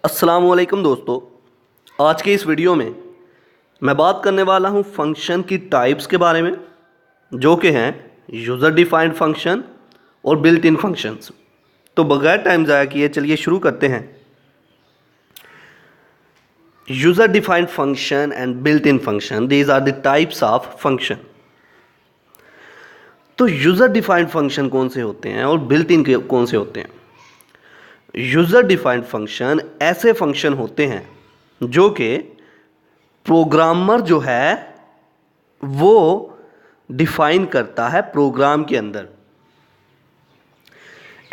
अस्सलामुअलैकुम दोस्तों, आज के इस वीडियो में मैं बात करने वाला हूं फंक्शन की टाइप्स के बारे में, जो कि हैं यूज़र डिफाइंड फंक्शन और बिल्ट इन फंक्शंस। तो बगैर टाइम ज़ाया किए चलिए शुरू करते हैं। User defined function and built in function, these are the types of function. तो यूज़र डिफाइंड फंक्शन कौन से होते हैं और बिल्ट इन कौन से होते हैं? यूज़र डिफाइंड फंक्शन ऐसे फंक्शन होते हैं जो कि प्रोग्रामर जो है वो डिफाइन करता है प्रोग्राम के अंदर।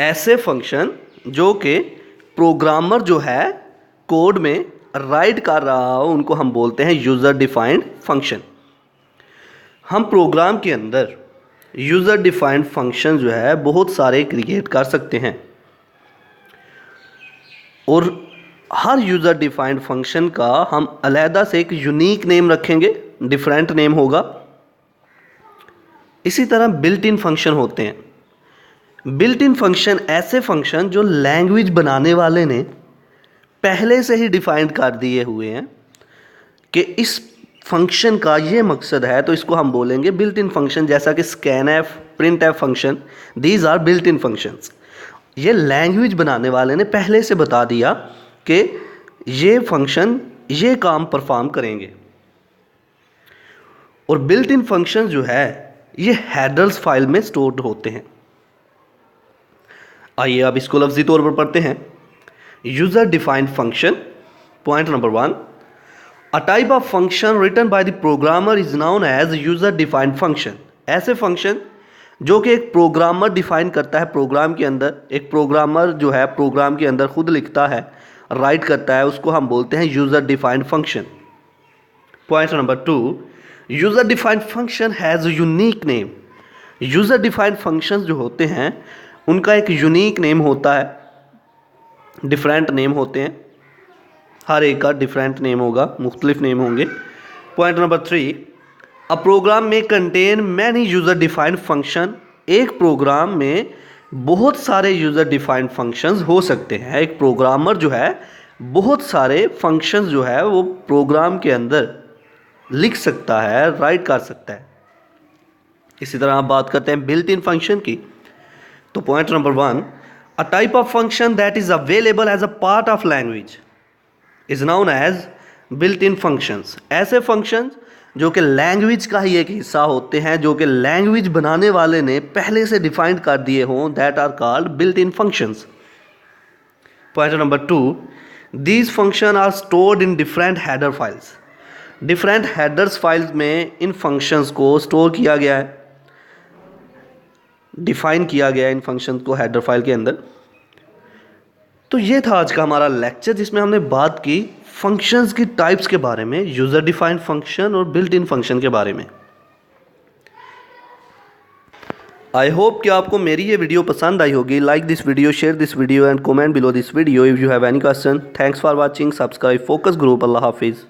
ऐसे फंक्शन जो कि प्रोग्रामर जो है कोड में राइट कर रहा हो, उनको हम बोलते हैं यूज़र डिफाइंड फंक्शन। हम प्रोग्राम के अंदर यूज़र डिफाइंड फंक्शन जो है बहुत सारे क्रिएट कर सकते हैं और हर यूज़र डिफाइंड फंक्शन का हम अलहदा से एक यूनिक नेम रखेंगे, डिफरेंट नेम होगा। इसी तरह बिल्ट इन फंक्शन होते हैं। बिल्ट इन फंक्शन ऐसे फंक्शन जो लैंग्वेज बनाने वाले ने पहले से ही डिफाइंड कर दिए हुए हैं कि इस फंक्शन का ये मकसद है, तो इसको हम बोलेंगे बिल्ट इन फंक्शन। जैसा कि scan F, print F function, these are built in functions. ये लैंग्वेज बनाने वाले ने पहले से बता दिया कि ये फंक्शन ये काम परफॉर्म करेंगे। और बिल्ट इन फंक्शन जो है ये हेडर्स फाइल में स्टोर्ड होते हैं। आइए अब इसको लफ्जी तौर पर पढ़ते हैं। User defined function, point number 1, a type of function written by the programmer is known as user defined function. ऐसे फंक्शन जो कि एक प्रोग्रामर डिफाइन करता है प्रोग्राम के अंदर, एक प्रोग्रामर जो है प्रोग्राम के अंदर खुद लिखता है, राइट करता है, उसको हम बोलते हैं user defined function. Point number 2, user defined function has unique name. User defined functions जो होते हैं उनका एक यूनिक नेम होता है, डिफरेंट नेम होते हैं, हर एक का डिफरेंट नेम होगा, मुख्तलिफ नेम होंगे। पॉइंट नंबर 3, अ प्रोग्राम में contain many user defined function. एक प्रोग्राम में बहुत सारे यूज़र डिफाइंड फंक्शंस हो सकते हैं। एक प्रोग्रामर जो है बहुत सारे फंक्शंस जो है वो प्रोग्राम के अंदर लिख सकता है, राइट कर सकता है। इसी तरह आप बात करते हैं बिल्ट इन फंक्शन की। तो point number 1, a type of function that is available as a part of language is known as built in functions. ऐसे फंक्शंस जो कि लैंग्वेज का ही एक हिस्सा होते हैं, जो कि लैंग्वेज बनाने वाले ने पहले से डिफाइंड कर दिए हों, that are called built in functions. Point number 2, these function are stored in different header files. Different headers files में इन फंक्शंस को स्टोर किया गया है, डिफाइन किया गया है इन फंक्शंस को हेडर फाइल के अंदर। तो ये था आज का हमारा लेक्चर, जिसमें हमने बात की फंक्शंस की टाइप्स के बारे में, यूज़र डिफाइंड फंक्शन और बिल्ट इन फंक्शन के बारे में। आई होप कि आपको मेरी ये वीडियो पसंद आई होगी। Like this video, share this video and comment below this video if you have any question. Thanks for watching. Subscribe focus group. अल्लाह हाफिज़।